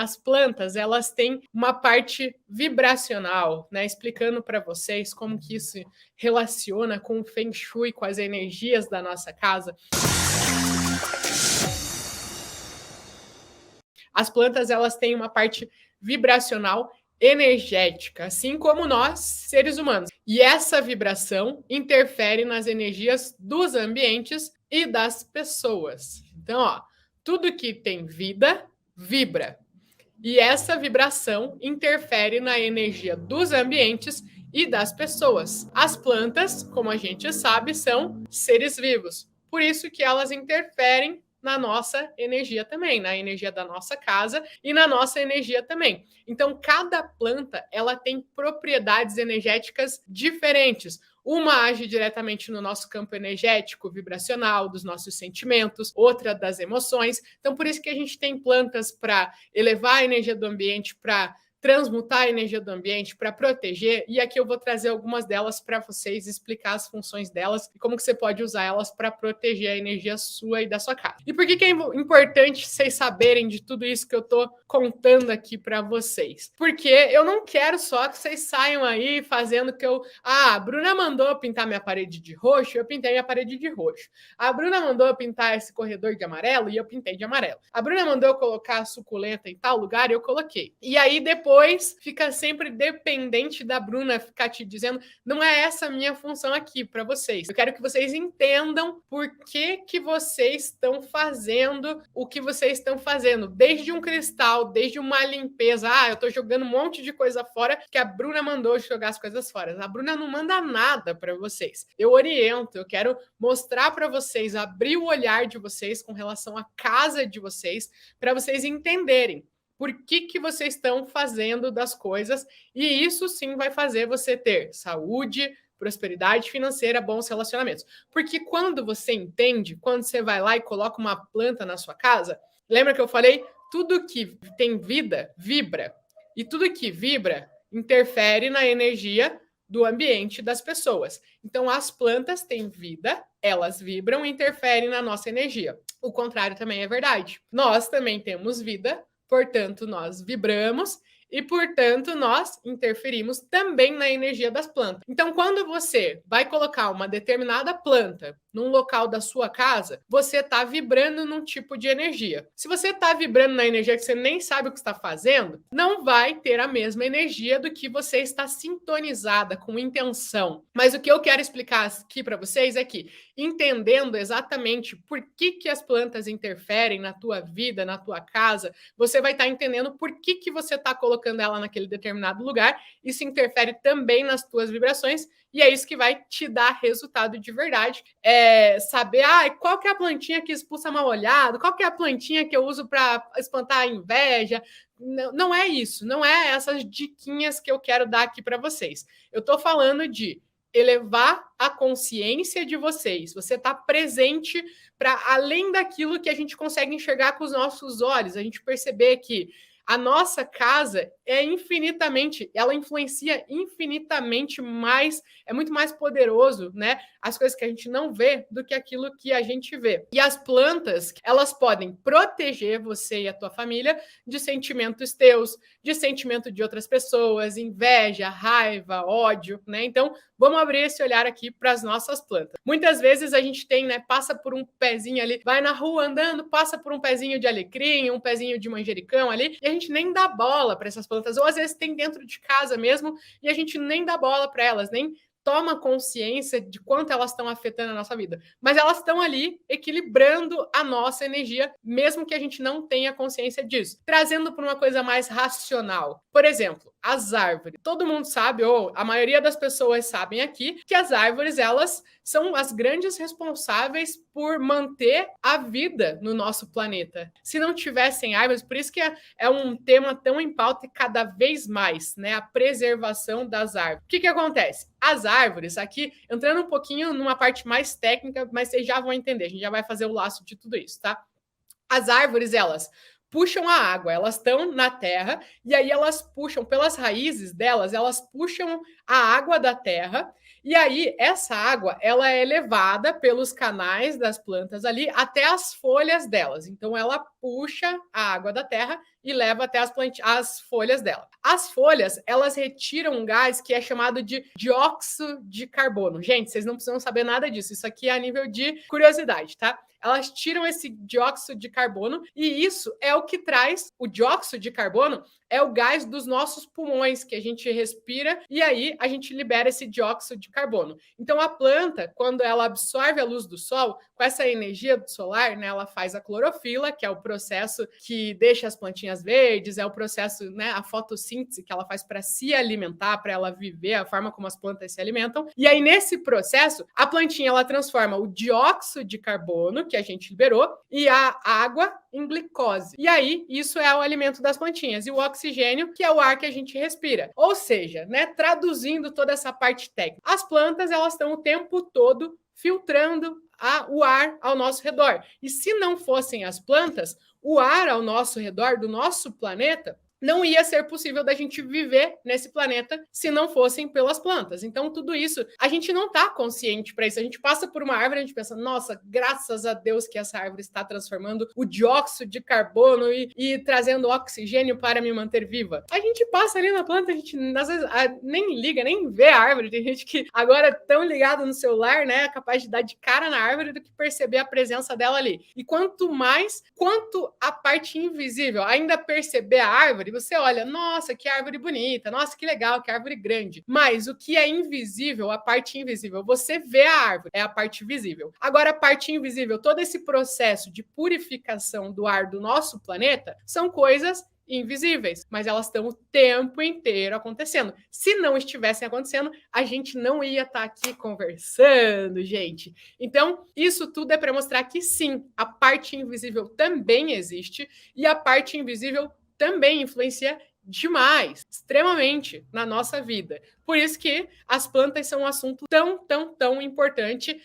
as plantas, elas têm uma parte vibracional, né? Explicando para vocês como que isso relaciona com o Feng Shui, com as energias da nossa casa. As plantas, elas têm uma parte vibracional energética, assim como nós, seres humanos. E essa vibração interfere nas energias dos ambientes e das pessoas. Então, ó, tudo que tem vida vibra. E essa vibração interfere na energia dos ambientes e das pessoas. As plantas, como a gente sabe, são seres vivos. Por isso que elas interferem na nossa energia também, na energia da nossa casa e na nossa energia também. Então, cada planta, ela tem propriedades energéticas diferentes. Uma age diretamente no nosso campo energético, vibracional, dos nossos sentimentos, outra das emoções. Então, por isso que a gente tem plantas para elevar a energia do ambiente, para transmutar a energia do ambiente, para proteger, e aqui eu vou trazer algumas delas para vocês, explicar as funções delas e como que você pode usar elas para proteger a energia sua e da sua casa. E por que é importante vocês saberem de tudo isso que eu tô contando aqui para vocês? Porque eu não quero só que vocês saiam aí fazendo que a Bruna mandou pintar minha parede de roxo, eu pintei minha parede de roxo. A Bruna mandou eu pintar esse corredor de amarelo e eu pintei de amarelo. A Bruna mandou eu colocar a suculenta em tal lugar e eu coloquei. E aí depois fica sempre dependente da Bruna ficar te dizendo, não é essa a minha função aqui para vocês. Eu quero que vocês entendam por que vocês estão fazendo o que vocês estão fazendo. Desde um cristal, desde uma limpeza. Eu tô jogando um monte de coisa fora que a Bruna mandou jogar as coisas fora. A Bruna não manda nada para vocês. Eu oriento, eu quero mostrar para vocês, abrir o olhar de vocês com relação à casa de vocês, para vocês entenderem por que vocês estão fazendo das coisas, e isso sim vai fazer você ter saúde, prosperidade financeira, bons relacionamentos. Porque quando você entende, quando você vai lá e coloca uma planta na sua casa, lembra que eu falei? Tudo que tem vida, vibra. E tudo que vibra interfere na energia do ambiente das pessoas. Então, as plantas têm vida, elas vibram e interferem na nossa energia. O contrário também é verdade. Nós também temos vida, portanto, nós vibramos e, portanto, nós interferimos também na energia das plantas. Então, quando você vai colocar uma determinada planta num local da sua casa, você está vibrando num tipo de energia. Se você está vibrando na energia que você nem sabe o que está fazendo, não vai ter a mesma energia do que você está sintonizada com intenção. Mas o que eu quero explicar aqui para vocês é que, entendendo exatamente por que as plantas interferem na tua vida, na tua casa, você vai estar entendendo por que você está colocando ela naquele determinado lugar. Isso interfere também nas tuas vibrações e é isso que vai te dar resultado de verdade. Saber qual que é a plantinha que expulsa mal-olhado, qual que é a plantinha que eu uso para espantar a inveja. Não é isso, não é essas diquinhas que eu quero dar aqui para vocês. Eu estou falando de elevar a consciência de vocês. Você está presente para além daquilo que a gente consegue enxergar com os nossos olhos. A gente perceber que a nossa casa ela influencia infinitamente mais, é muito mais poderoso, né? As coisas que a gente não vê do que aquilo que a gente vê. E as plantas, elas podem proteger você e a tua família de sentimentos teus, de sentimento de outras pessoas, inveja, raiva, ódio, né? Então, vamos abrir esse olhar aqui para as nossas plantas. Muitas vezes a gente tem, né, passa por um pezinho ali, vai na rua andando, passa por um pezinho de alecrim, um pezinho de manjericão ali, e a gente nem dá bola para essas plantas, ou às vezes tem dentro de casa mesmo, e a gente nem dá bola para elas, nem toma consciência de quanto elas estão afetando a nossa vida. Mas elas estão ali equilibrando a nossa energia, mesmo que a gente não tenha consciência disso. Trazendo para uma coisa mais racional. Por exemplo, as árvores. Todo mundo sabe, ou a maioria das pessoas sabem aqui, que as árvores, elas são as grandes responsáveis por manter a vida no nosso planeta. Se não tivessem árvores, por isso que é um tema tão em pauta e cada vez mais, né? A preservação das árvores. O que acontece? As árvores, aqui, entrando um pouquinho numa parte mais técnica, mas vocês já vão entender, a gente já vai fazer o laço de tudo isso, tá? As árvores, elas puxam a água, elas estão na terra, e aí elas puxam, pelas raízes delas, elas puxam a água da terra, e aí essa água, ela é levada pelos canais das plantas ali até as folhas delas. Então ela puxa a água da terra e leva até as folhas dela. As folhas, elas retiram um gás que é chamado de dióxido de carbono. Gente, vocês não precisam saber nada disso. Isso aqui é a nível de curiosidade, tá? Elas tiram esse dióxido de carbono e isso é o que traz o dióxido de carbono, é o gás dos nossos pulmões que a gente respira e aí a gente libera esse dióxido de carbono. Então a planta, quando ela absorve a luz do sol, com essa energia solar, né, ela faz a clorofila, que é o processo que deixa as plantinhas verdes, é o processo, né, a fotossíntese que ela faz para se alimentar, para ela viver, a forma como as plantas se alimentam. E aí nesse processo, a plantinha ela transforma o dióxido de carbono que a gente liberou e a água em glicose. E aí, isso é o alimento das plantinhas. E o oxigênio, que é o ar que a gente respira. Ou seja, né, traduzindo toda essa parte técnica, as plantas elas estão o tempo todo filtrando o ar ao nosso redor. E se não fossem as plantas, o ar ao nosso redor do nosso planeta não ia ser possível da gente viver nesse planeta se não fossem pelas plantas. Então, tudo isso, a gente não está consciente para isso. A gente passa por uma árvore e a gente pensa, nossa, graças a Deus que essa árvore está transformando o dióxido de carbono e trazendo oxigênio para me manter viva. A gente passa ali na planta, a gente às vezes nem liga, nem vê a árvore. Tem gente que agora é tão ligado no celular, né, é capaz de dar de cara na árvore do que perceber a presença dela ali. E quanto a parte invisível ainda perceber a árvore, você olha, nossa, que árvore bonita, nossa, que legal, que árvore grande. Mas o que é invisível, a parte invisível, você vê a árvore, é a parte visível. Agora, a parte invisível, todo esse processo de purificação do ar do nosso planeta, são coisas invisíveis, mas elas estão o tempo inteiro acontecendo. Se não estivessem acontecendo, a gente não ia estar aqui conversando, gente. Então, isso tudo é para mostrar que sim, a parte invisível também existe e a parte invisível também influencia demais, extremamente na nossa vida. Por isso que as plantas são um assunto tão importante.